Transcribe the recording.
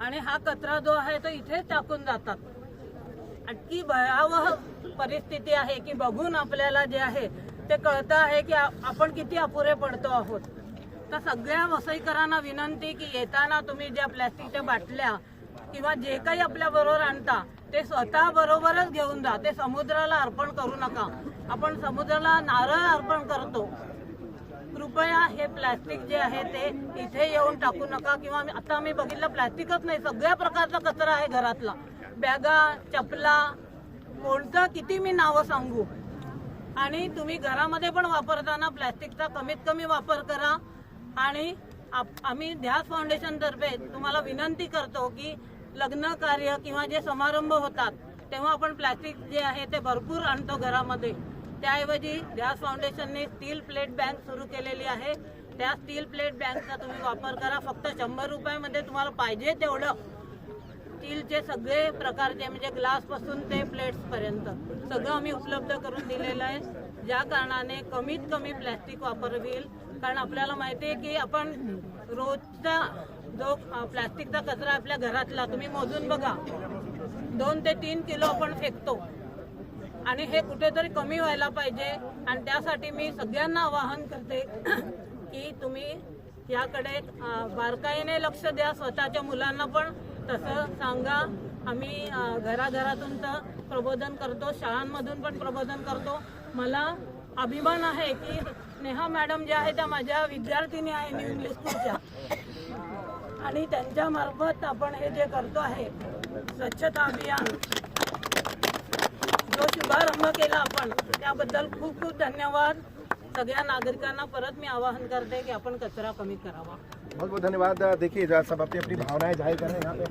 आणि हा कचरा जो आहे तो इथेच टाकून जातात। इतकी भयावह परिस्थिती आहे की बघून आपल्याला जे आहे ते कळतं आहे की आपण किती अपुरे पडतो आहोत। तर सगळ्या वसईकरांना विनंती की येताना तुम्ही ज्या प्लॅस्टिकच्या बाटल्या किंवा जे काही आपल्या बरोबर आणता ते स्वतः बरोबरच घेऊन जा, ते समुद्राला अर्पण करू नका। आपण समुद्राला नारळ अर्पण करतो, कृपया हे प्लॅस्टिक जे आहे ते इथे येऊन टाकू नका। किंवा आता आम्ही बघितलं प्लॅस्टिकच नाही, सगळ्या प्रकारचा कचरा आहे घरातला, बॅगा, चपला, कोणतं किती मी नावं सांगू। आणि तुम्ही घरामध्ये पण वापरताना प्लॅस्टिकचा कमीत कमी वापर करा। आणि आम्ही ध्यास फाउंडेशन तर्फे तुम्हाला विनंती करतो की लग्न कार्य किंवा जे समारंभ होतात तेव्हा आपण प्लॅस्टिक जे आहे ते भरपूर आणतो घरामध्ये, त्याऐवजी ध्यास फाउंडेशनने स्टील प्लेट बँक सुरू केलेली आहे। त्या स्टील प्लेट बँकचा तुम्ही वापर करा। फक्त 100 रुपयामध्ये तुम्हाला पाहिजे तेवढं स्टीलचे सगळे प्रकारचे म्हणजे ग्लास पासून ते प्लेट्स पर्यंत सगळं आम्ही उपलब्ध करून दिलेलं आहे, ज्या कारणाने कमीत कमी प्लॅस्टिक वापर होईल। कारण आपल्याला माहिती आहे की आपण रोजचा जो प्लॅस्टिकचा कचरा आपल्या घरातला तुम्ही मोजून बघा, 2 ते 3 किलो आपण फेकतो आणि हे कुठेतरी कमी व्हायला पाहिजे। आणि त्यासाठी मी सगळ्यांना आवाहन करते की तुम्ही याकडे बारकाईने लक्ष द्या, स्वतःच्या मुलांना पण तसं सांगा। आम्ही घराघरातून तर प्रबोधन करतो, शाळांमधून पण प्रबोधन करतो। मला अभिमान आहे की नेहा मॅडम ज्या आहेत त्या माझ्या विद्यार्थिनी आहे न्यू इंग्लिश स्कूलच्या, आणि त्यांच्या मार्फत आपण हे जे करतो आहे स्वच्छता अभियान जो शुभारंभ केला आपण, त्याबद्दल खूप खूप धन्यवाद। सगळ्या नागरिकांना परत मी आवाहन करते की आपण कचरा कमी करावा। बहुत बहुत धन्यवाद। देखिए सब अपनी अपनी भावनाएं जाहिर कर रहे हैं यहाँ पे।